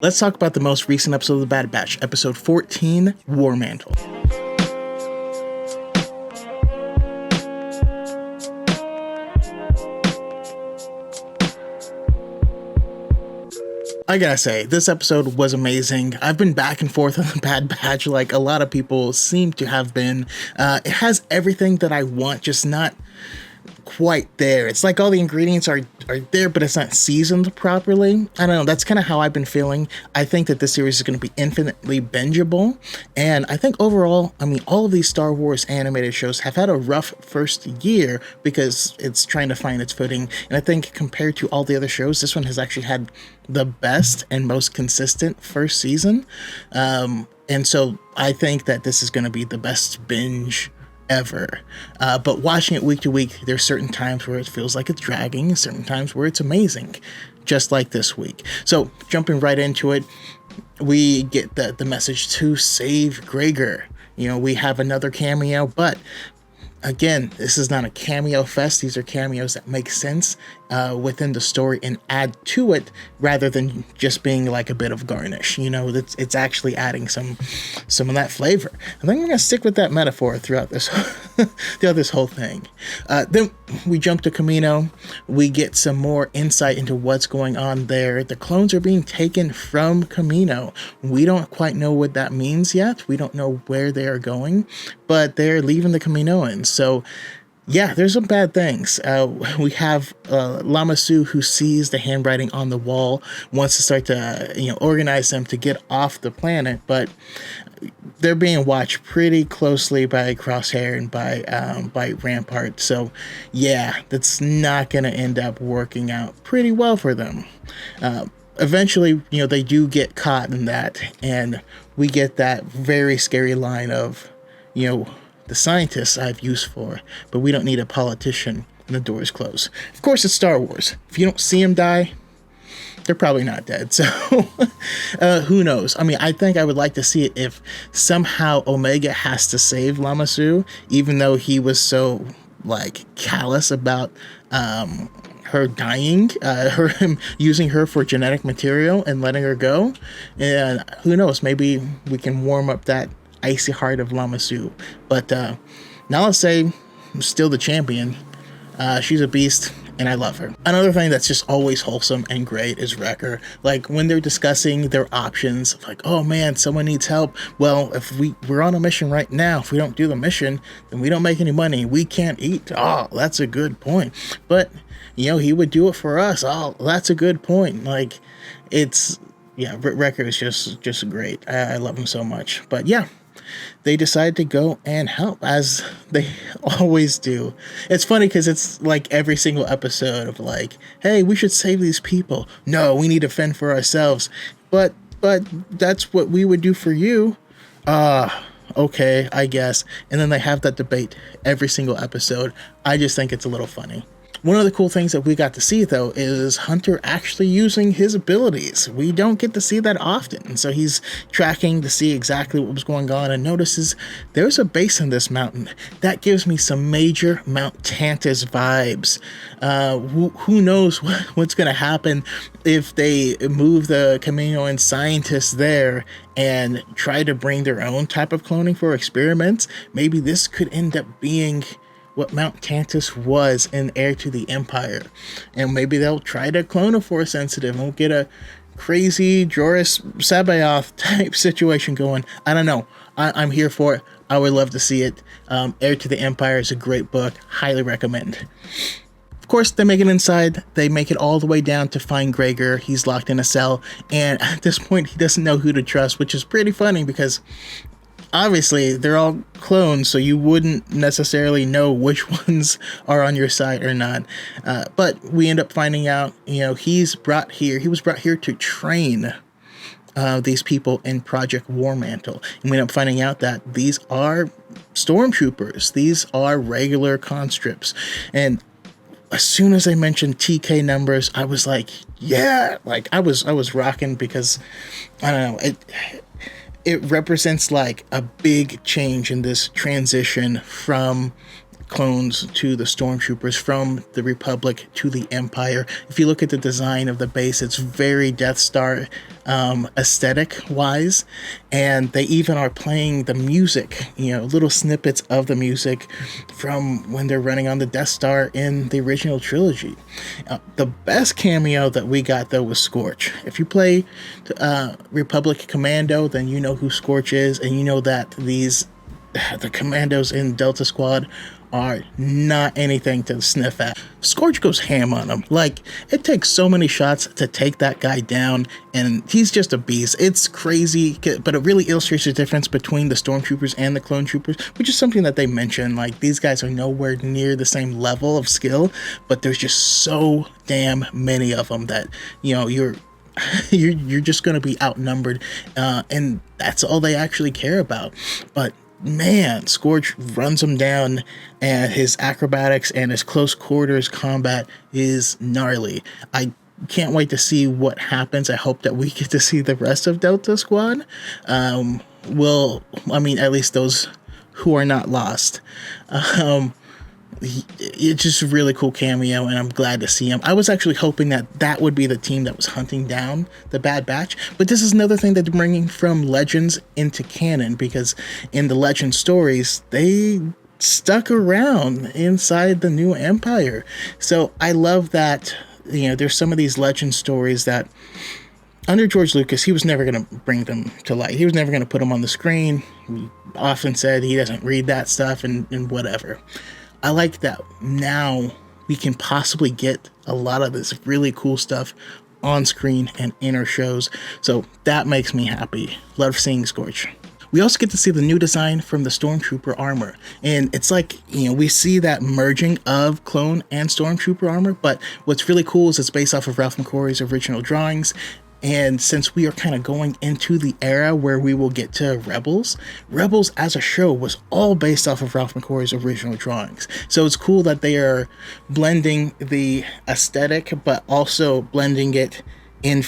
Let's talk about the most recent episode of The Bad Batch, episode 14, War Mantle. I gotta say, this episode was amazing. I've been back and forth on The Bad Batch like a lot of people seem to have been. It has everything that I want, just not quite there. It's like all the ingredients are there, but it's not seasoned properly. I don't know. That's kind of how I've been feeling. I think that this series is going to be infinitely bingeable. And I think overall, I mean, all of these Star Wars animated shows have had a rough first year because it's trying to find its footing. And I think compared to all the other shows, this one has actually had the best and most consistent first season. And so I think that this is going to be the best binge ever. But watching it week to week, there's certain times where it feels like it's dragging, certain times where it's amazing, just like this week. So jumping right into it, we get the message to save Gregor. You know, we have another cameo, but again, this is not a cameo fest. These are cameos that make sense within the story and add to it rather than just being like a bit of garnish. You know, it's actually adding some of that flavor. I think I'm going to stick with that metaphor throughout this whole thing. Then we jump to Camino. We get some more insight into what's going on there. The clones are being taken from Camino. We don't quite know what that means yet. We don't know where they are going, but they're leaving the Caminoans. So yeah, there's some bad things. We have Lama Su, who sees the handwriting on the wall, wants to start to organize them to get off the planet, but they're being watched pretty closely by Crosshair and by Rampart. So yeah, that's not going to end up working out pretty well for them. Eventually, they do get caught in that, and we get that very scary line of, the scientists I have use for, but we don't need a politician, and the doors close. Of course, it's Star Wars. If you don't see them die, they're probably not dead. So who knows? I mean, I think I would like to see it if somehow Omega has to save Lama Su, even though he was so callous about her dying, him using her for genetic material and letting her go. And who knows? Maybe we can warm up that icy heart of Lama Su. But Nala Se, still the champion. She's a beast, and I love her. Another thing that's just always wholesome and great is Wrecker. Like, when they're discussing their options, like, oh man, someone needs help. Well, if we're on a mission right now, if we don't do the mission, then we don't make any money. We can't eat. Oh, that's a good point. But, he would do it for us. Oh, that's a good point. Like, Wrecker is just great. I love him so much. But yeah, they decide to go and help, as they always do. It's funny because it's like every single episode of hey, we should save these people. No, we need to fend for ourselves. But that's what we would do for you. Okay, I guess. And then they have that debate every single episode. I just think it's a little funny. One of the cool things that we got to see, though, is Hunter actually using his abilities. We don't get to see that often. And so he's tracking to see exactly what was going on and notices there's a base in this mountain. That gives me some major Mount Tantus vibes. Who knows what's going to happen if they move the Kaminoan scientists there and try to bring their own type of cloning for experiments. Maybe this could end up being what Mount Tantus was in Heir to the Empire. And maybe they'll try to clone a Force sensitive and we'll get a crazy Joris Sabayoth type situation going. I don't know. I'm here for it. I would love to see it. Heir to the Empire is a great book. Highly recommend. Of course, they make it inside. They make it all the way down to find Gregor. He's locked in a cell. And at this point, he doesn't know who to trust, which is pretty funny because obviously they're all clones, so you wouldn't necessarily know which ones are on your side or not. But we end up finding out, he was brought here to train these people in Project War Mantle. And we end up finding out that these are stormtroopers. These are regular conscripts. And as soon as I mentioned TK numbers, I was like, yeah, I was rocking because, I don't know, it represents a big change in this transition from clones to the stormtroopers from the Republic to the Empire. If you look at the design of the base, it's very Death Star aesthetic wise, and they even are playing the music, little snippets of the music from when they're running on the Death Star in the original trilogy. The best cameo that we got though was Scorch. If you play Republic Commando, then you know who Scorch is, and you know that the commandos in Delta Squad are not anything to sniff at. Scorch goes ham on him. Like, it takes so many shots to take that guy down, and he's just a beast. It's crazy, but it really illustrates the difference between the stormtroopers and the clone troopers, which is something that they mention. Like, these guys are nowhere near the same level of skill, but there's just so damn many of them that, you're just going to be outnumbered, and that's all they actually care about. But man, Scorch runs him down, and his acrobatics and his close quarters combat is gnarly. I can't wait to see what happens. I hope that we get to see the rest of Delta Squad. At least those who are not lost. It's just a really cool cameo, and I'm glad to see him. I was actually hoping that would be the team that was hunting down the Bad Batch, but this is another thing that they're bringing from Legends into canon, because in the Legend stories, they stuck around inside the new Empire. So I love that, there's some of these Legend stories that under George Lucas, he was never going to bring them to light. He was never going to put them on the screen. He often said he doesn't read that stuff and whatever. I like that now we can possibly get a lot of this really cool stuff on screen and in our shows. So that makes me happy. Love seeing Scorch. We also get to see the new design from the Stormtrooper armor. And it's like, we see that merging of clone and Stormtrooper armor. But what's really cool is it's based off of Ralph McQuarrie's original drawings. And since we are kind of going into the era where we will get to Rebels as a show was all based off of Ralph McQuarrie's original drawings. So it's cool that they are blending the aesthetic, but also blending it in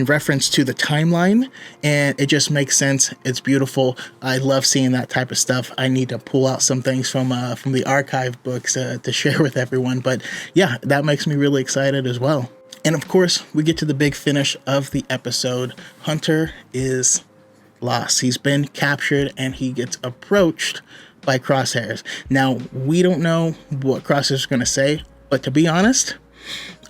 reference to the timeline. And it just makes sense. It's beautiful. I love seeing that type of stuff. I need to pull out some things from the archive books to share with everyone. But yeah, that makes me really excited as well. And of course, we get to the big finish of the episode. Hunter is lost. He's been captured, and he gets approached by Crosshairs. Now, we don't know what Crosshairs is going to say, but to be honest,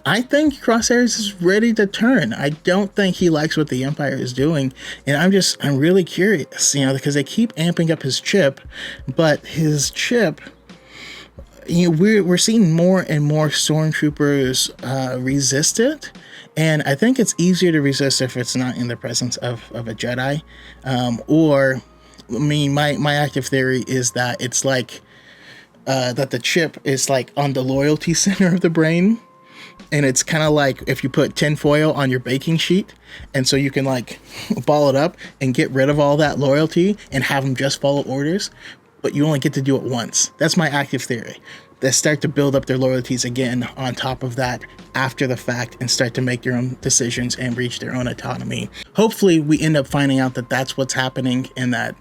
I think Crosshairs is ready to turn. I don't think he likes what the Empire is doing, and I'm really curious, because they keep amping up his chip, but his chip, we're seeing more and more stormtroopers resist it, and I think it's easier to resist if it's not in the presence of a Jedi. My active theory is that it's like that the chip is like on the loyalty center of the brain, and it's kind of like if you put tinfoil on your baking sheet, and so you can like ball it up and get rid of all that loyalty and have them just follow orders. But you only get to do it once. That's my active theory. They start to build up their loyalties again on top of that after the fact and start to make their own decisions and reach their own autonomy. Hopefully we end up finding out that that's what's happening, and that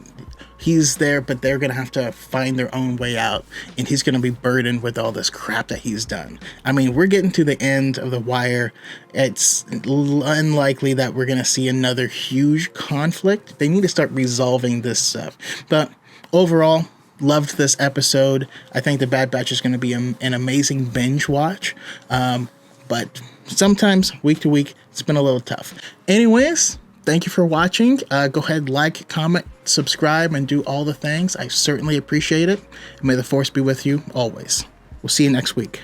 he's there, but they're going to have to find their own way out, and he's going to be burdened with all this crap that he's done. We're getting to the end of the wire. It's unlikely that we're going to see another huge conflict. They need to start resolving this stuff. But overall, loved this episode. I think the Bad Batch is going to be an amazing binge watch. But sometimes week to week, it's been a little tough. Anyways, thank you for watching. Go ahead, like, comment, subscribe, and do all the things. I certainly appreciate it. May the Force be with you always. We'll see you next week.